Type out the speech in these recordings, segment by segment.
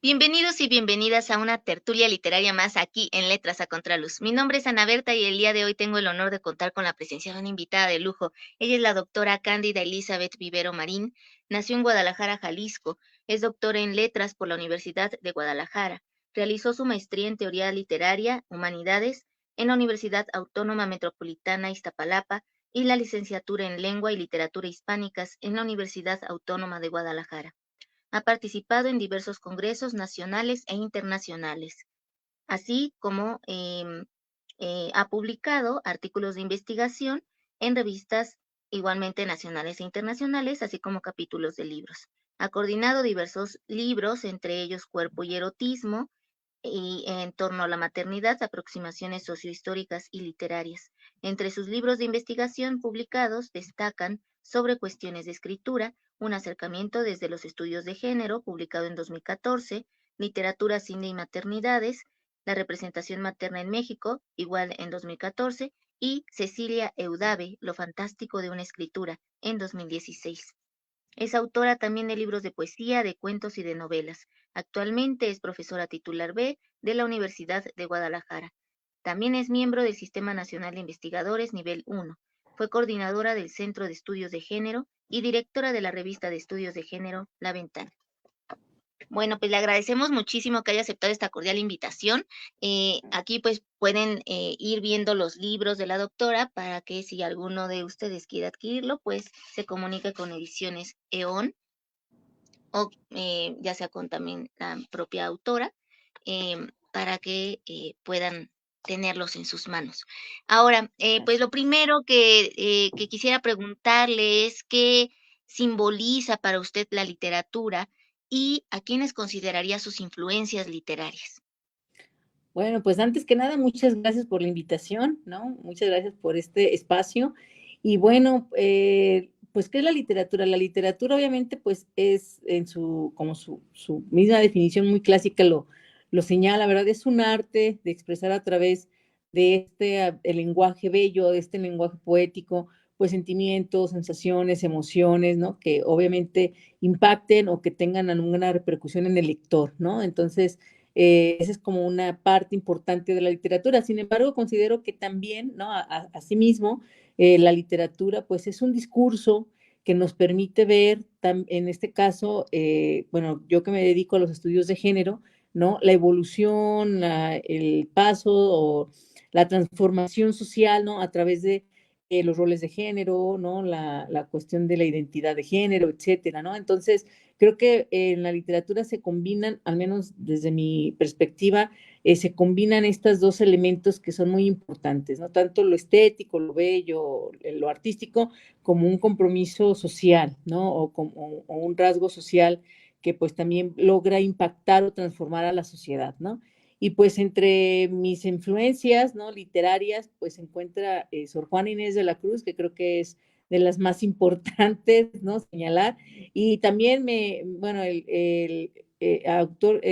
Bienvenidos y bienvenidas a una tertulia literaria más aquí en Letras a Contraluz. Mi nombre es Ana Berta y el día de hoy tengo el honor de contar con la presencia de una invitada de lujo. Ella es la doctora Cándida Elizabeth Vivero Marín. Nació en Guadalajara, Jalisco. Es doctora en Letras por la Universidad de Guadalajara. Realizó su maestría en Teoría Literaria, Humanidades, en la Universidad Autónoma Metropolitana Iztapalapa y la licenciatura en Lengua y Literatura Hispánicas en la Universidad Autónoma de Guadalajara. Ha participado en diversos congresos nacionales e internacionales, así como ha publicado artículos de investigación en revistas igualmente nacionales e internacionales, así como capítulos de libros. Ha coordinado diversos libros, entre ellos Cuerpo y Erotismo, y en torno a la maternidad, aproximaciones sociohistóricas y literarias. Entre sus libros de investigación publicados destacan Sobre cuestiones de escritura, un acercamiento desde los estudios de género, publicado en 2014, Literatura, cine y maternidades, La representación materna en México, igual en 2014, y Cecilia Eudave, Lo fantástico de una escritura, en 2016. Es autora también de libros de poesía, de cuentos y de novelas. Actualmente es profesora titular B de la Universidad de Guadalajara. También es miembro del Sistema Nacional de Investigadores Nivel 1. Fue coordinadora del Centro de Estudios de Género y directora de la revista de estudios de género La Ventana. Bueno, pues le agradecemos muchísimo que haya aceptado esta cordial invitación. Aquí pues pueden ir viendo los libros de la doctora para que si alguno de ustedes quiere adquirirlo, pues se comunique con Ediciones EON o ya sea con también la propia autora, para que puedan tenerlos en sus manos. Ahora, pues lo primero que quisiera preguntarle es qué simboliza para usted la literatura y a quiénes consideraría sus influencias literarias. Bueno, pues antes que nada, muchas gracias por la invitación, ¿no? Muchas gracias por este espacio. Y bueno, pues, ¿qué es la literatura? La literatura, obviamente, pues es en su misma definición muy clásica lo señala, ¿verdad? Es un arte de expresar a través de el lenguaje bello, de este lenguaje poético, pues sentimientos, sensaciones, emociones, ¿no? Que obviamente impacten o que tengan alguna repercusión en el lector, ¿no? Entonces, esa es como una parte importante de la literatura. Sin embargo, considero que también, ¿no? Asimismo, la literatura, pues es un discurso que nos permite ver, en este caso, bueno, yo que me dedico a los estudios de género, ¿no? La evolución, el paso o la transformación social, ¿no? A través de los roles de género, ¿no? La cuestión de la identidad de género, etcétera, ¿no? Entonces, creo que en la literatura se combinan, al menos desde mi perspectiva, se combinan estos dos elementos que son muy importantes, ¿no? Tanto lo estético, lo bello, lo artístico, como un compromiso social, ¿no? O un rasgo social que pues también logra impactar o transformar a la sociedad, ¿no? Y pues entre mis influencias, ¿no? Literarias, pues se encuentra Sor Juana Inés de la Cruz, que creo que es de las más importantes, ¿no? Señalar. Y también bueno, el autor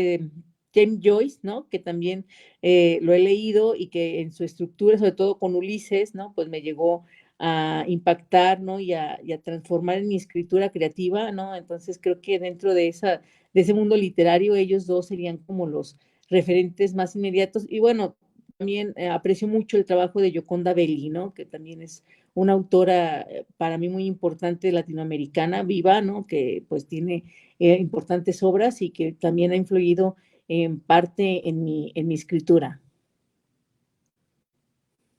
James Joyce, ¿no? Que también lo he leído y que en su estructura, sobre todo con Ulises, ¿no? Pues me llegó a impactar, ¿no? Y a transformar en mi escritura creativa, ¿no? Entonces creo que dentro de ese mundo literario, ellos dos serían como los referentes más inmediatos. Y bueno, también aprecio mucho el trabajo de Gioconda Belli, ¿no? Que también es una autora para mí muy importante latinoamericana, viva, ¿no? Que pues tiene importantes obras y que también ha influido en parte en mi escritura.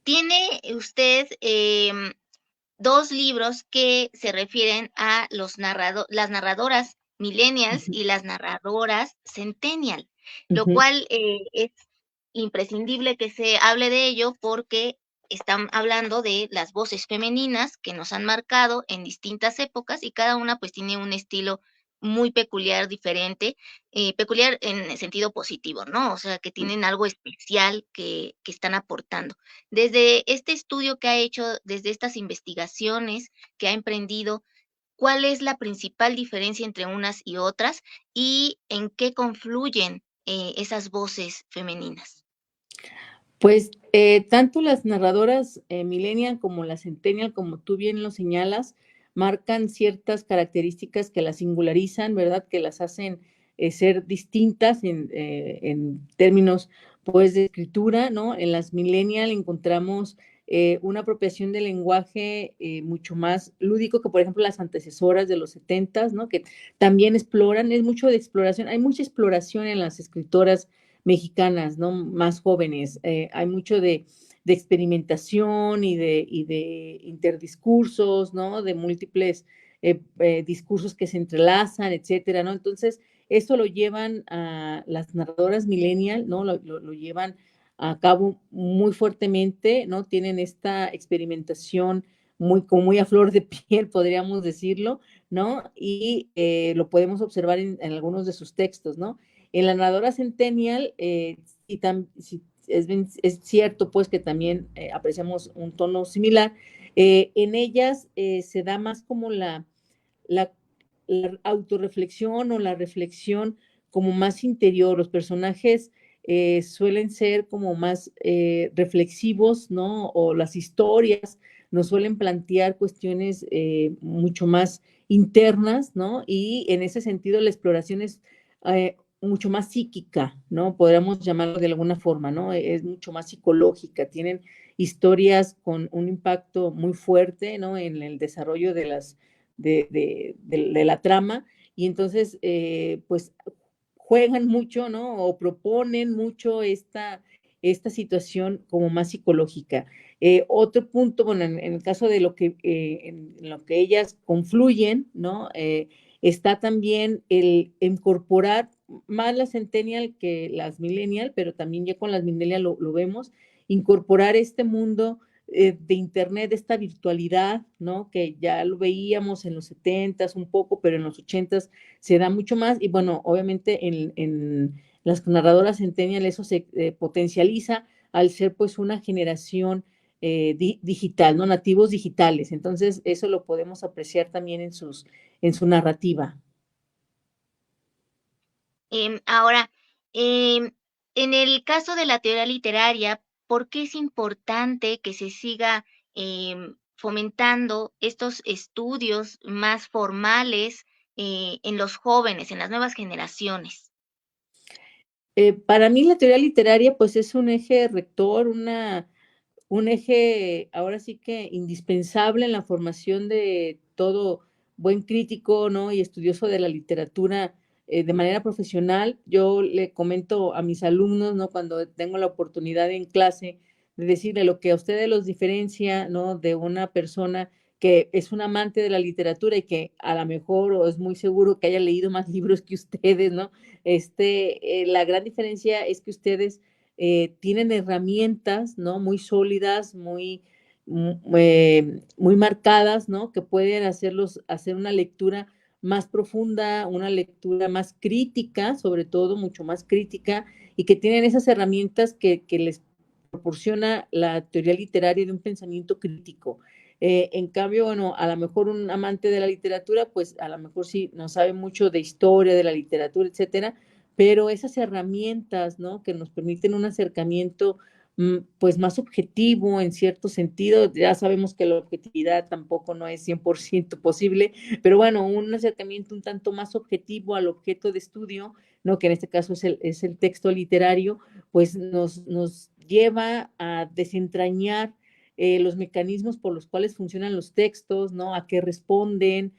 Tiene usted dos libros que se refieren a las narradoras millennials Uh-huh. y las narradoras centennial, lo Uh-huh. cual es imprescindible que se hable de ello porque están hablando de las voces femeninas que nos han marcado en distintas épocas y cada una pues tiene un estilo muy peculiar, diferente, peculiar en el sentido positivo, ¿no? O sea, que tienen algo especial que están aportando. Desde este estudio que ha hecho, desde estas investigaciones que ha emprendido, ¿cuál es la principal diferencia entre unas y otras y en qué confluyen esas voces femeninas? Pues tanto las narradoras millennial como las centennial, como tú bien lo señalas, marcan ciertas características que las singularizan, ¿verdad? Que las hacen ser distintas en términos, pues, de escritura, ¿no? En las millennial encontramos una apropiación del lenguaje mucho más lúdico que, por ejemplo, las antecesoras de los 70, ¿no? Que también exploran, es mucho de exploración, hay mucha exploración en las escritoras mexicanas, ¿no? Más jóvenes, hay mucho de experimentación y de interdiscursos, ¿no? De múltiples discursos que se entrelazan, etcétera, ¿no? Entonces, esto lo llevan a las narradoras millennial, ¿no? Lo llevan a cabo muy fuertemente, ¿no? Tienen esta experimentación como muy a flor de piel, podríamos decirlo, ¿no? Y lo podemos observar en algunos de sus textos, ¿no? En la narradora centennial, si es cierto, pues, que también apreciamos un tono similar. En ellas se da más como la, la autorreflexión o la reflexión como más interior. Los personajes suelen ser como más reflexivos, ¿no? O las historias nos suelen plantear cuestiones mucho más internas, ¿no? Y en ese sentido la exploración es mucho más psíquica, ¿no? Podríamos llamarlo de alguna forma, ¿no? Es mucho más psicológica, tienen historias con un impacto muy fuerte, ¿no? En el desarrollo de la trama, y entonces, pues, juegan mucho, ¿no? O proponen mucho esta situación como más psicológica. Otro punto, bueno, en el caso de en lo que ellas confluyen, ¿no? Está también el incorporar más las centennial que las millennial, pero también ya con las millennial lo vemos, incorporar este mundo de Internet, de esta virtualidad, ¿no? Que ya lo veíamos en los 70s un poco, pero en los 80s se da mucho más. Y bueno, obviamente en las narradoras centennial eso se potencializa al ser pues una generación digital, ¿no? Nativos digitales. Entonces, eso lo podemos apreciar también en su narrativa. Ahora, en el caso de la teoría literaria, ¿por qué es importante que se siga fomentando estos estudios más formales en los jóvenes, en las nuevas generaciones? Para mí la teoría literaria pues es un eje rector, un eje ahora sí que indispensable en la formación de todo buen crítico, ¿no? Y estudioso de la literatura de manera profesional. Yo le comento a mis alumnos, ¿no? Cuando tengo la oportunidad en clase de decirle lo que a ustedes los diferencia, ¿no? De una persona que es un amante de la literatura y que a lo mejor o es muy seguro que haya leído más libros que ustedes, ¿no? La gran diferencia es que ustedes tienen herramientas, ¿no? Muy sólidas, muy marcadas, ¿no? Que pueden hacer una lectura más profunda, una lectura más crítica, sobre todo, mucho más crítica, y que tienen esas herramientas que les proporciona la teoría literaria de un pensamiento crítico. En cambio, bueno, a lo mejor un amante de la literatura, pues a lo mejor sí no sabe mucho de historia de la literatura, etcétera, pero esas herramientas, ¿no? Que nos permiten un acercamiento, pues más objetivo en cierto sentido, ya sabemos que la objetividad tampoco no es 100% posible, pero bueno, un acercamiento un tanto más objetivo al objeto de estudio, ¿no? Que en este caso es el texto literario, pues nos lleva a desentrañar los mecanismos por los cuales funcionan los textos, ¿no? A qué responden,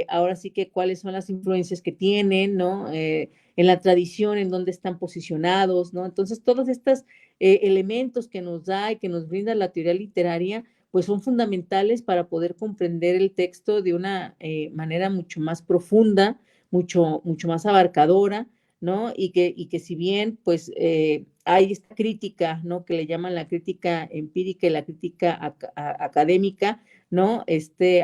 ahora sí que cuáles son las influencias que tienen, ¿no? En la tradición, en dónde están posicionados, ¿no? Entonces, todos estos elementos que nos da y que nos brinda la teoría literaria, pues son fundamentales para poder comprender el texto de una manera mucho más profunda, mucho más abarcadora, ¿no? Y que si bien, pues, hay esta crítica, ¿no? Que le llaman la crítica empírica y la crítica académica, ¿no?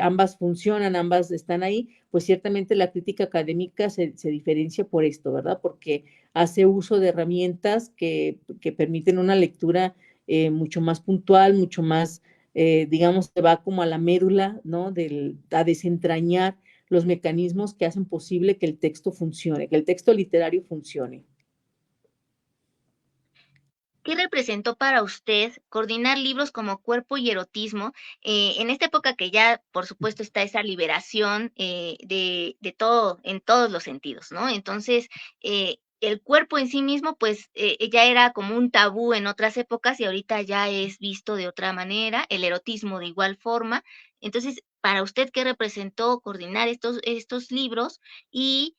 Ambas funcionan, ambas están ahí, pues ciertamente la crítica académica se diferencia por esto, ¿verdad? Porque hace uso de herramientas que permiten una lectura mucho más puntual, mucho más, digamos, que va como a la médula, ¿no? A desentrañar los mecanismos que hacen posible que el texto funcione, que el texto literario funcione. ¿Qué representó para usted coordinar libros como Cuerpo y Erotismo, en esta época que ya, por supuesto, está esa liberación de todo, en todos los sentidos, ¿no? Entonces, el cuerpo en sí mismo, pues ya era como un tabú en otras épocas y ahorita ya es visto de otra manera, el erotismo de igual forma. Entonces, para usted, ¿qué representó coordinar estos libros y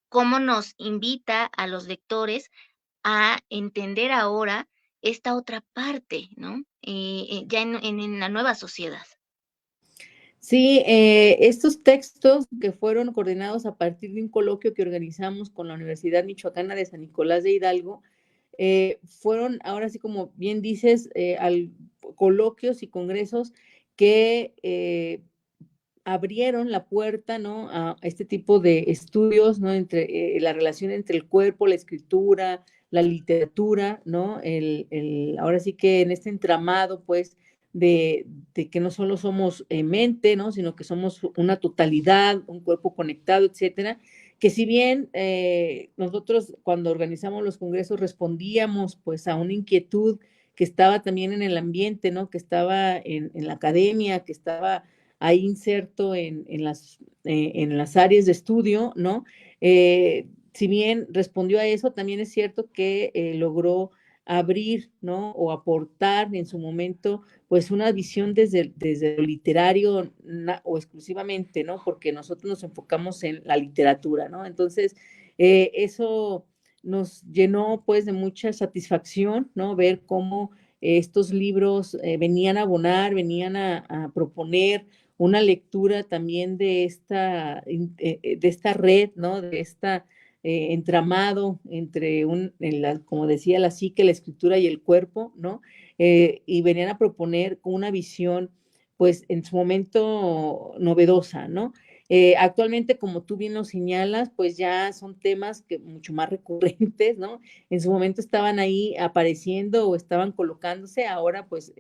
cómo nos invita a los lectores a entender ahora esta otra parte, ¿no? Ya en la nueva sociedad. Sí, estos textos que fueron coordinados a partir de un coloquio que organizamos con la Universidad Michoacana de San Nicolás de Hidalgo, fueron, ahora sí como bien dices, coloquios y congresos que abrieron la puerta, ¿no? A este tipo de estudios, ¿no? Entre la relación entre el cuerpo, la escritura, la literatura, ¿no? Ahora sí que en este entramado, pues, de que no solo somos mente, ¿no? Sino que somos una totalidad, un cuerpo conectado, etcétera. Que si bien nosotros cuando organizamos los congresos respondíamos pues a una inquietud que estaba también en el ambiente, ¿no? Que estaba en la academia, que estaba ahí inserto en las áreas de estudio, ¿no? Si bien respondió a eso, también es cierto que logró abrir, ¿no? O aportar en su momento, pues una visión desde lo literario o exclusivamente, ¿no? Porque nosotros nos enfocamos en la literatura, ¿no? Entonces, eso nos llenó pues de mucha satisfacción, ¿no? Ver cómo estos libros venían a abonar, venían a proponer una lectura también de esta red, ¿no? De esta entramado entre como decía, la psique, la escritura y el cuerpo, ¿no? Y venían a proponer una visión, pues en su momento novedosa, ¿no? Actualmente, como tú bien lo señalas, pues ya son temas que mucho más recurrentes, ¿no? En su momento estaban ahí apareciendo o estaban colocándose, ahora pues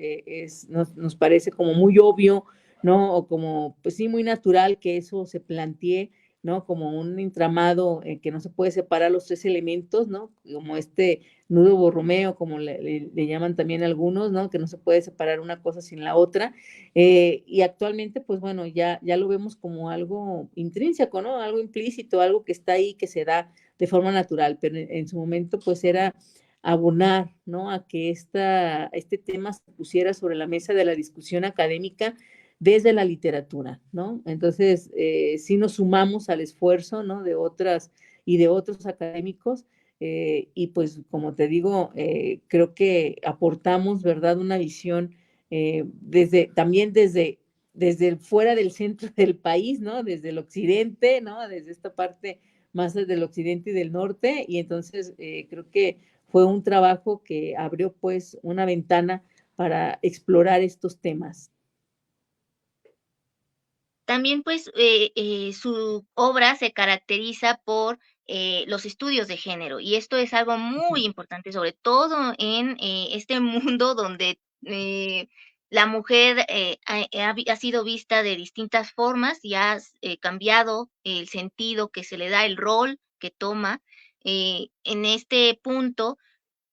nos parece como muy obvio, ¿no? O como, pues sí, muy natural que eso se plantee, ¿no? Como un entramado que no se puede separar los tres elementos, ¿no? Como este nudo borromeo, como le llaman también algunos, ¿no? Que no se puede separar una cosa sin la otra. Y actualmente, pues bueno, ya lo vemos como algo intrínseco, ¿no? Algo implícito, algo que está ahí, que se da de forma natural, pero en su momento, pues era abonar, ¿no? A que este tema se pusiera sobre la mesa de la discusión académica desde la literatura, ¿no? Entonces, sí nos sumamos al esfuerzo, ¿no? De otras y de otros académicos, y pues, como te digo, creo que aportamos, ¿verdad? Una visión también desde fuera del centro del país, ¿no? Desde el occidente, ¿no? Desde esta parte más del occidente y del norte, y entonces creo que fue un trabajo que abrió pues una ventana para explorar estos temas. También, pues, su obra se caracteriza por los estudios de género, y esto es algo muy importante, sobre todo en este mundo donde la mujer ha sido vista de distintas formas y ha cambiado el sentido que se le da, el rol que toma. En este punto,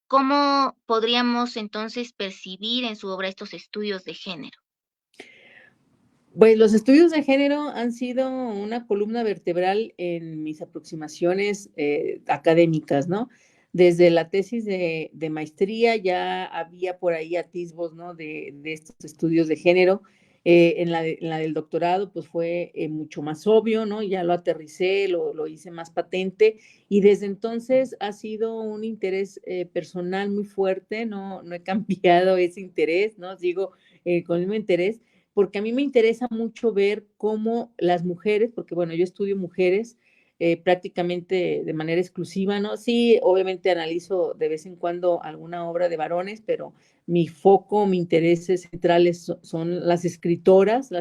¿cómo podríamos entonces percibir en su obra estos estudios de género? Pues los estudios de género han sido una columna vertebral en mis aproximaciones académicas, ¿no? Desde la tesis de maestría ya había por ahí atisbos, ¿no? De estos estudios de género. En la del doctorado, pues fue mucho más obvio, ¿no? Ya lo aterricé, lo hice más patente y desde entonces ha sido un interés personal muy fuerte, ¿no? No he cambiado ese interés, ¿no? Sigo con el mismo interés porque a mí me interesa mucho ver cómo las mujeres, porque bueno, yo estudio mujeres prácticamente de manera exclusiva, ¿no? Sí, obviamente analizo de vez en cuando alguna obra de varones, pero mi foco, mi intereses centrales son las escritoras,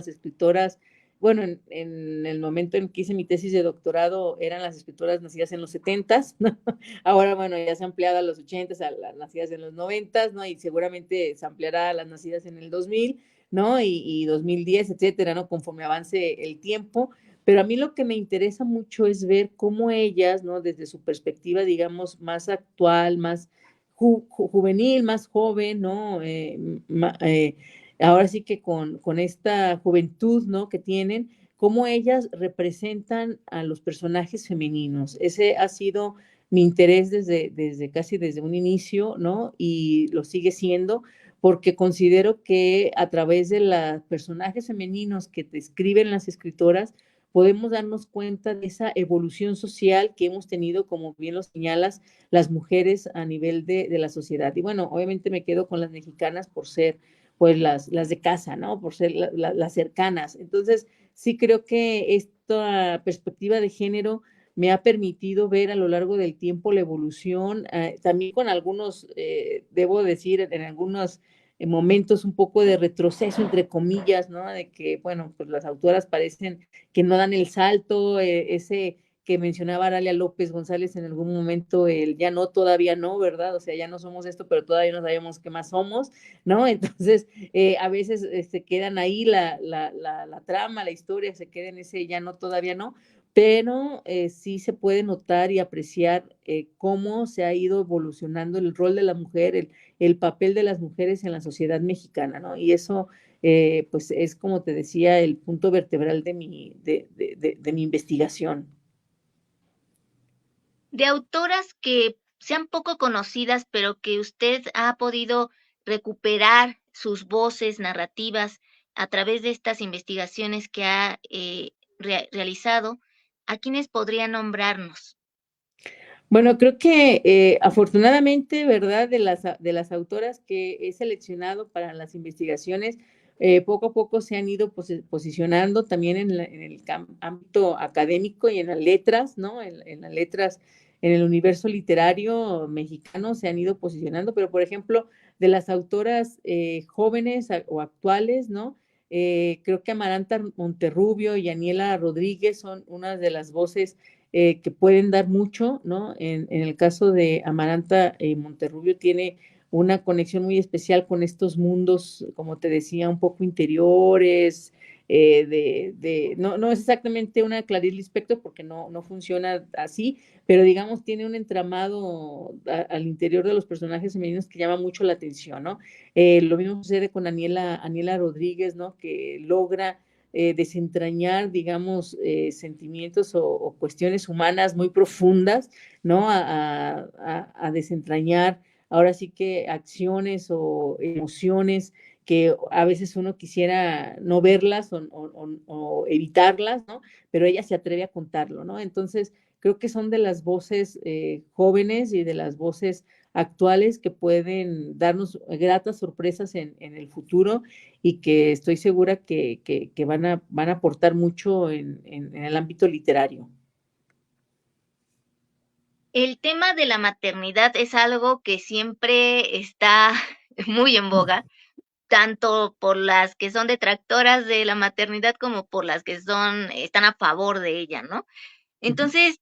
bueno, en el momento en que hice mi tesis de doctorado eran las escritoras nacidas en los 70s, ¿no? Ahora, bueno, ya se ha ampliado a los 80s, a las nacidas en los 90s, ¿no? Y seguramente se ampliará a las nacidas en el 2000, ¿no? Y 2010, etcétera, ¿no? Conforme avance el tiempo. Pero a mí lo que me interesa mucho es ver cómo ellas, ¿no? Desde su perspectiva, digamos, más actual, más juvenil, más joven, ¿no? Ahora sí que con esta juventud, ¿no? Que tienen, cómo ellas representan a los personajes femeninos. Ese ha sido mi interés desde casi desde un inicio, ¿no? Y lo sigue siendo porque considero que a través de los personajes femeninos que describen las escritoras, podemos darnos cuenta de esa evolución social que hemos tenido, como bien lo señalas, las mujeres a nivel de la sociedad. Y bueno, obviamente me quedo con las mexicanas por ser pues las de casa, ¿no? Por ser las cercanas. Entonces, sí creo que esta perspectiva de género me ha permitido ver a lo largo del tiempo la evolución, también con algunos, debo decir, en algunos momentos un poco de retroceso, entre comillas, ¿no? De que, bueno, pues las autoras parecen que no dan el salto, ese que mencionaba Aralia López González en algún momento, el ya no, todavía no, ¿verdad? O sea, ya no somos esto, pero todavía no sabemos qué más somos, ¿no? Entonces, a veces se quedan ahí la trama, la historia, se queda en ese ya no, todavía no, pero sí se puede notar y apreciar cómo se ha ido evolucionando el rol de la mujer, el papel de las mujeres en la sociedad mexicana, ¿no? Y eso, pues, es, como te decía, el punto vertebral de mi investigación. De autoras que sean poco conocidas, pero que usted ha podido recuperar sus voces narrativas a través de estas investigaciones que ha realizado, ¿a quiénes podría nombrarnos? Bueno, creo que afortunadamente, ¿verdad? De las autoras que he seleccionado para las investigaciones, poco a poco se han ido posicionando también en el ámbito académico y en las letras, ¿no? En las letras, en el universo literario mexicano se han ido posicionando, pero por ejemplo, de las autoras jóvenes o actuales, ¿no? Creo que Amaranta Monterrubio y Aniela Rodríguez son unas de las voces que pueden dar mucho, ¿no? En el caso de Amaranta Monterrubio tiene una conexión muy especial con estos mundos, como te decía, un poco interiores, no es exactamente una Clarice Lispector porque no funciona así, pero digamos tiene un entramado al interior de los personajes femeninos que llama mucho la atención, ¿no? Lo mismo sucede con Aniela Rodríguez, ¿no? Que logra desentrañar, digamos, sentimientos o cuestiones humanas muy profundas, ¿no? A desentrañar ahora sí que acciones o emociones que a veces uno quisiera no verlas o evitarlas, ¿no? Pero ella se atreve a contarlo, ¿no? Entonces, creo que son de las voces jóvenes y de las voces actuales que pueden darnos gratas sorpresas en el futuro y que estoy segura que van a aportar mucho en el ámbito literario. El tema de la maternidad es algo que siempre está muy en boga, tanto por las que son detractoras de la maternidad como por las que están a favor de ella, ¿no? Entonces,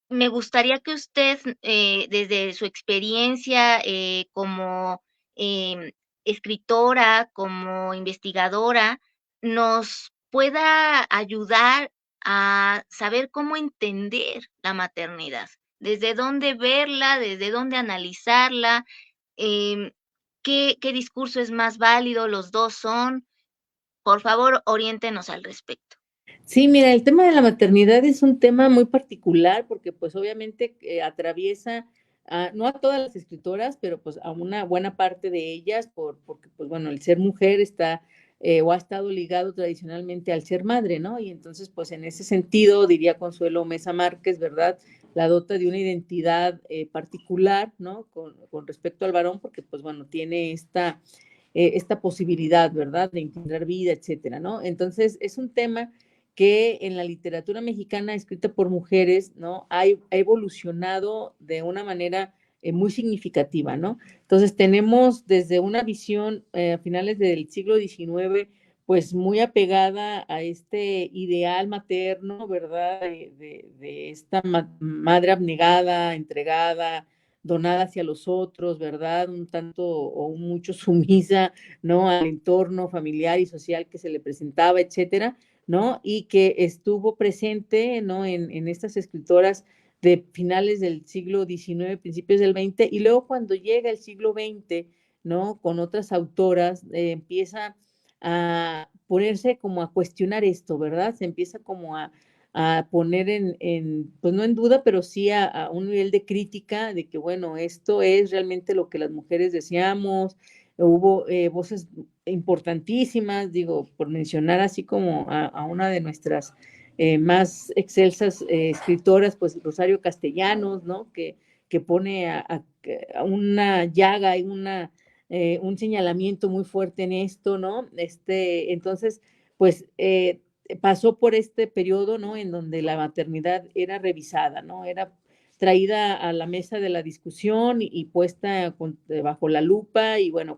me gustaría que usted, desde su experiencia como em, escritora, como investigadora, nos pueda ayudar a saber cómo entender la maternidad, desde dónde verla, desde dónde analizarla, em, qué discurso es más válido, los dos son. Por favor, oriéntenos al respecto. Sí, mira, el tema de la maternidad es un tema muy particular porque pues obviamente atraviesa no a todas las escritoras, pero pues a una buena parte de ellas porque pues bueno, el ser mujer está o ha estado ligado tradicionalmente al ser madre, ¿no? Y entonces pues en ese sentido diría Consuelo Mesa Márquez, ¿verdad? La dota de una identidad particular, ¿no? Con respecto al varón porque pues bueno, tiene esta posibilidad, ¿verdad? De engendrar vida, etcétera, ¿no? Entonces es un tema que en la literatura mexicana escrita por mujeres, ¿no? Ha evolucionado de una manera muy significativa, ¿no? Entonces tenemos desde una visión a finales del siglo XIX, pues muy apegada a este ideal materno, ¿verdad? De esta madre abnegada, entregada, donada hacia los otros, ¿verdad? Un tanto o un mucho sumisa, ¿no? Al entorno familiar y social que se le presentaba, etcétera, ¿no? Y que estuvo presente, ¿no? En estas escritoras de finales del siglo XIX, principios del XX, y luego cuando llega el siglo XX, ¿no? Con otras autoras, empieza a ponerse como a cuestionar esto, ¿verdad? Se empieza como a poner pues no en duda, pero sí a un nivel de crítica de que, bueno, esto es realmente lo que las mujeres deseamos. Hubo voces importantísimas, digo, por mencionar así como a una de nuestras más excelsas escritoras, pues Rosario Castellanos, ¿no? Que pone a una llaga y un señalamiento muy fuerte en esto, ¿no? Entonces, pues pasó por este periodo, ¿no? En donde la maternidad era revisada, ¿no? Era traída a la mesa de la discusión y puesta bajo la lupa y, bueno,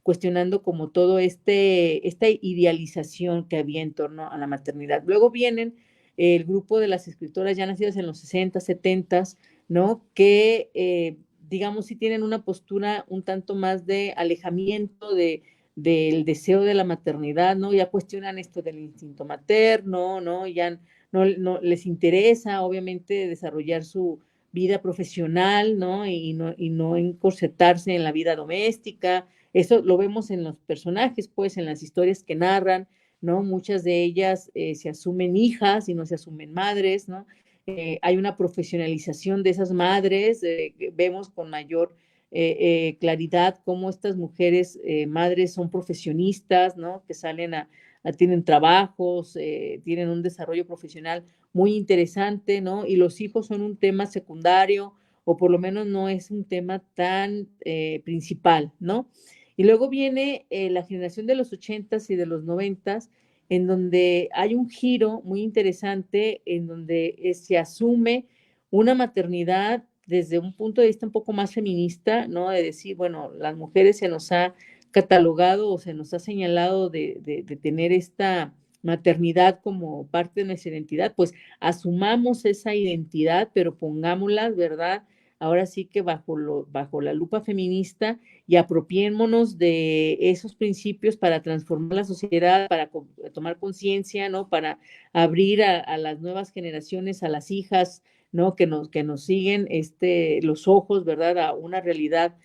cuestionando como todo esta idealización que había en torno a la maternidad. Luego vienen el grupo de las escritoras ya nacidas en los 60, 70, ¿no? Que, digamos, sí tienen una postura un tanto más de alejamiento del deseo de la maternidad, ¿no? Ya cuestionan esto del instinto materno, ¿no? Ya no les interesa, obviamente, desarrollar su vida profesional, ¿no? Y no encorsetarse en la vida doméstica. Eso lo vemos en los personajes, pues, en las historias que narran, ¿no? Muchas de ellas se asumen hijas y no se asumen madres, ¿no? Hay una profesionalización de esas madres, vemos con mayor claridad cómo estas mujeres madres son profesionistas, ¿no? Que salen tienen trabajos, tienen un desarrollo profesional muy interesante, ¿no? Y los hijos son un tema secundario o por lo menos no es un tema tan principal, ¿no? Y luego viene la generación de los 80s y de los 90s, en donde hay un giro muy interesante, en donde se asume una maternidad desde un punto de vista un poco más feminista, ¿no? De decir, bueno, las mujeres se nos ha catalogado o se nos ha señalado de tener esta maternidad como parte de nuestra identidad, pues asumamos esa identidad, pero pongámosla, ¿verdad? Ahora sí que bajo la lupa feminista y apropiémonos de esos principios para transformar la sociedad, para tomar conciencia, ¿no? Para abrir a las nuevas generaciones, a las hijas, ¿no? Que nos siguen los ojos, ¿verdad? A una realidad,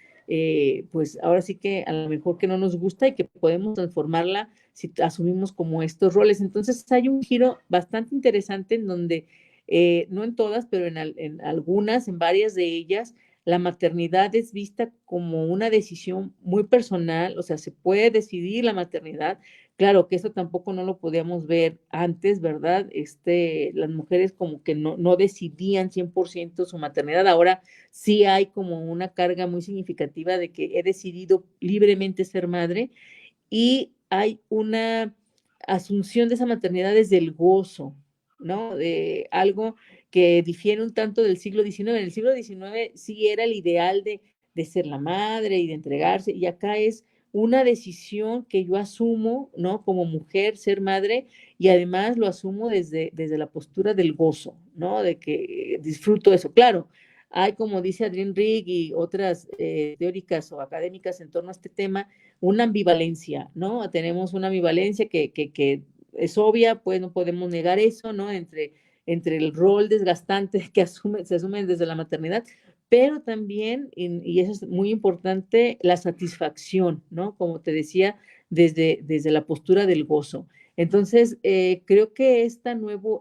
pues ahora sí que a lo mejor que no nos gusta y que podemos transformarla si asumimos como estos roles. Entonces hay un giro bastante interesante en donde no en todas, pero en algunas, en varias de ellas, la maternidad es vista como una decisión muy personal, o sea, se puede decidir la maternidad. Claro que eso tampoco no lo podíamos ver antes, ¿verdad? Las mujeres como que no decidían 100% su maternidad. Ahora sí hay como una carga muy significativa de que he decidido libremente ser madre y hay una asunción de esa maternidad desde el gozo, ¿no? De algo que difiere un tanto del siglo XIX. En el siglo XIX sí era el ideal de ser la madre y de entregarse, y acá es una decisión que yo asumo, ¿no? Como mujer, ser madre, y además lo asumo desde la postura del gozo, ¿no? De que disfruto eso. Claro, hay, como dice Adrienne Rich y otras teóricas o académicas en torno a este tema, una ambivalencia, ¿no? Tenemos una ambivalencia que es obvia, pues no podemos negar eso, ¿no? Entre el rol desgastante que se asume desde la maternidad, pero también, y eso es muy importante, la satisfacción, ¿no? Como te decía, desde la postura del gozo. Entonces, creo que este nuevo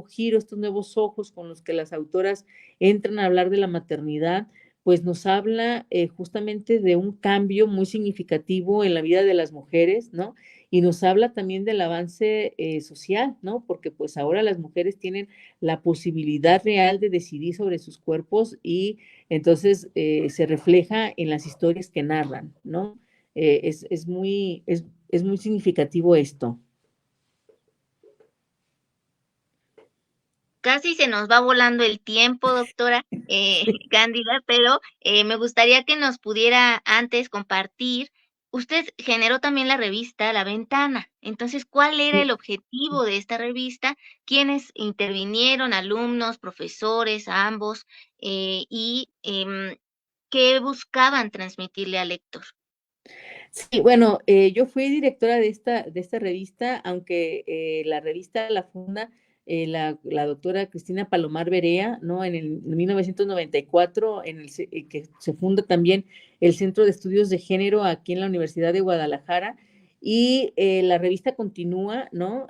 giro, estos nuevos ojos con los que las autoras entran a hablar de la maternidad, pues nos habla justamente de un cambio muy significativo en la vida de las mujeres, ¿no? Y nos habla también del avance social, ¿no? Porque pues ahora las mujeres tienen la posibilidad real de decidir sobre sus cuerpos y entonces se refleja en las historias que narran, ¿no? Es muy significativo esto. Casi se nos va volando el tiempo, doctora Cándida, pero me gustaría que nos pudiera antes compartir. Usted generó también la revista La Ventana. Entonces, ¿cuál era el objetivo de esta revista? ¿Quiénes intervinieron? ¿Alumnos, profesores, ambos? ¿Y qué buscaban transmitirle al lector? Sí, bueno, yo fui directora de esta revista, aunque la revista la funda la doctora Cristina Palomar Berea, ¿no? En el 1994, que se funda también el Centro de Estudios de Género aquí en la Universidad de Guadalajara, y la revista continúa, ¿no?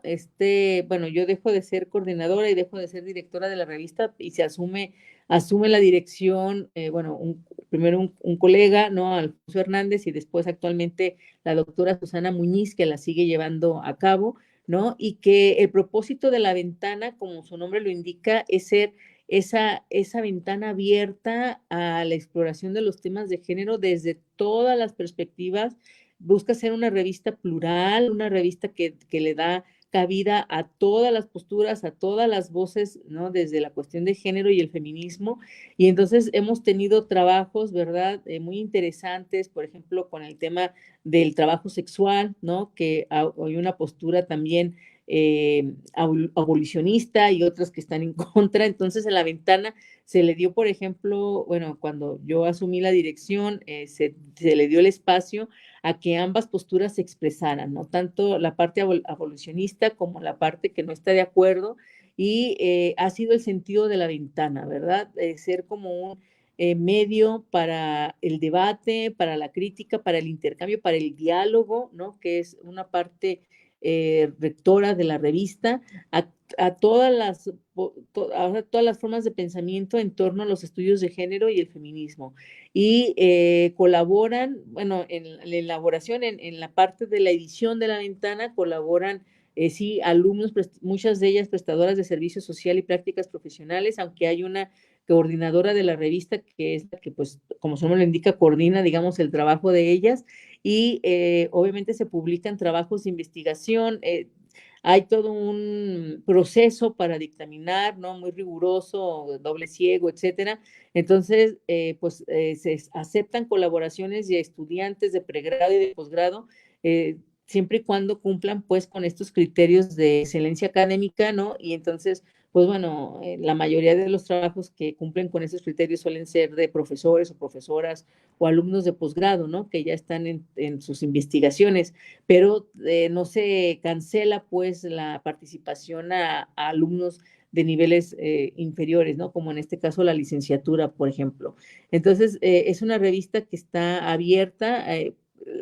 Bueno, yo dejo de ser coordinadora y dejo de ser directora de la revista y asume la dirección, bueno, primero un colega, ¿no? Alfonso Hernández, y después actualmente la doctora Susana Muñiz, que la sigue llevando a cabo, ¿no? Y que el propósito de la ventana, como su nombre lo indica, es ser esa ventana abierta a la exploración de los temas de género desde todas las perspectivas. Busca ser una revista plural, una revista que le da cabida a todas las posturas, a todas las voces, ¿no? Desde la cuestión de género y el feminismo. Y entonces hemos tenido trabajos, ¿verdad? Muy interesantes, por ejemplo, con el tema del trabajo sexual, ¿no? Que hay una postura también abolicionista y otras que están en contra. Entonces, en la ventana se le dio, por ejemplo, bueno, cuando yo asumí la dirección, se le dio el espacio a que ambas posturas se expresaran, ¿no? Tanto la parte abolicionista como la parte que no está de acuerdo, y ha sido el sentido de la ventana, ¿verdad? Ser como un medio para el debate, para la crítica, para el intercambio, para el diálogo, ¿no? Que es una parte rectora de la revista, a todas las formas de pensamiento en torno a los estudios de género y el feminismo. Y colaboran, bueno, en la elaboración, en la parte de la edición de la ventana, colaboran, sí, alumnos, muchas de ellas prestadoras de servicio social y prácticas profesionales, aunque hay una coordinadora de la revista que es la que, pues, como su nombre lo indica, coordina, digamos, el trabajo de ellas. Y obviamente se publican trabajos de investigación. Hay todo un proceso para dictaminar, ¿no? Muy riguroso, doble ciego, etcétera. Entonces, se aceptan colaboraciones de estudiantes de pregrado y de posgrado, siempre y cuando cumplan, pues, con estos criterios de excelencia académica, ¿no? Y entonces, pues bueno, la mayoría de los trabajos que cumplen con esos criterios suelen ser de profesores o profesoras o alumnos de posgrado, ¿no? Que ya están en sus investigaciones, pero no se cancela, pues, la participación a alumnos de niveles inferiores, ¿no? Como en este caso la licenciatura, por ejemplo. Entonces, es una revista que está abierta,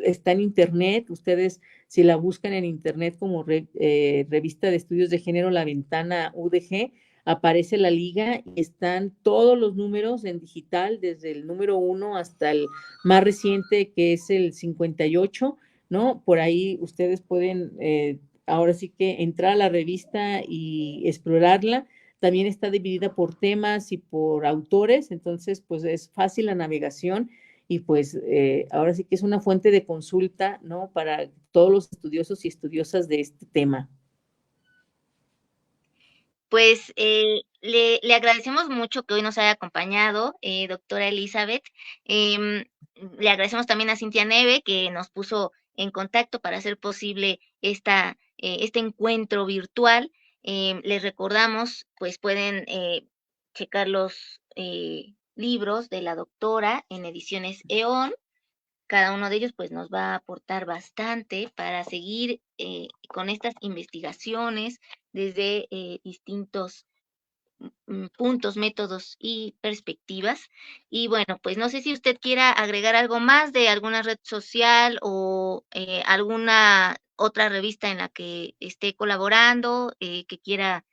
está en internet. Ustedes, si la buscan en internet como revista de estudios de género, La Ventana UDG, aparece la liga y están todos los números en digital, desde el número 1 hasta el más reciente, que es el 58, ¿no? Por ahí ustedes pueden ahora sí que entrar a la revista y explorarla. También está dividida por temas y por autores, entonces pues es fácil la navegación, y pues ahora sí que es una fuente de consulta, ¿no? Para todos los estudiosos y estudiosas de este tema. Pues le agradecemos mucho que hoy nos haya acompañado, doctora Elizabeth. Em, Le agradecemos también a Cintia Neve, que nos puso en contacto para hacer posible este encuentro virtual. Les recordamos, pues pueden checar los libros de la doctora en ediciones EON. Cada uno de ellos pues nos va a aportar bastante para seguir con estas investigaciones desde distintos puntos, métodos y perspectivas. Y bueno, pues no sé si usted quiera agregar algo más de alguna red social o alguna otra revista en la que esté colaborando, que quiera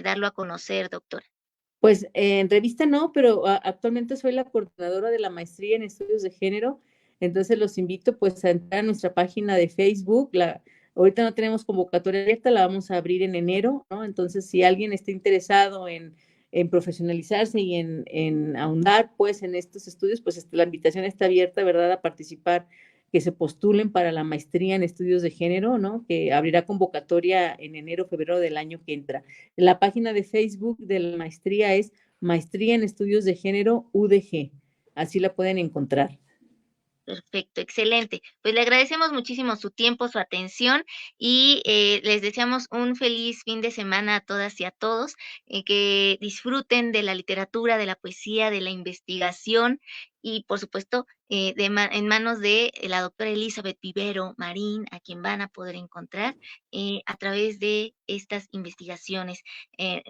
darlo a conocer, doctora. Pues en revista no, pero actualmente soy la coordinadora de la maestría en estudios de género. Entonces los invito pues a entrar a nuestra página de Facebook. Ahorita no tenemos convocatoria abierta, la vamos a abrir en enero, ¿no? Entonces, si alguien está interesado en profesionalizarse y en ahondar pues en estos estudios, pues la invitación está abierta, ¿verdad? A participar, que se postulen para la maestría en estudios de género, ¿no? Que abrirá convocatoria en enero, febrero del año que entra. La página de Facebook de la maestría es Maestría en Estudios de Género UDG. Así la pueden encontrar. Perfecto, excelente. Pues le agradecemos muchísimo su tiempo, su atención y les deseamos un feliz fin de semana a todas y a todos, que disfruten de la literatura, de la poesía, de la investigación y por supuesto en manos de la doctora Elizabeth Vivero Marín, a quien van a poder encontrar a través de estas investigaciones,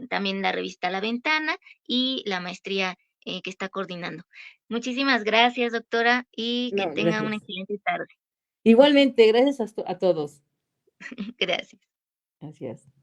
también la revista La Ventana y la maestría que está coordinando. Muchísimas gracias, doctora, y que No, tenga una gracias. excelente tarde. Igualmente, gracias a todos. Gracias. Gracias.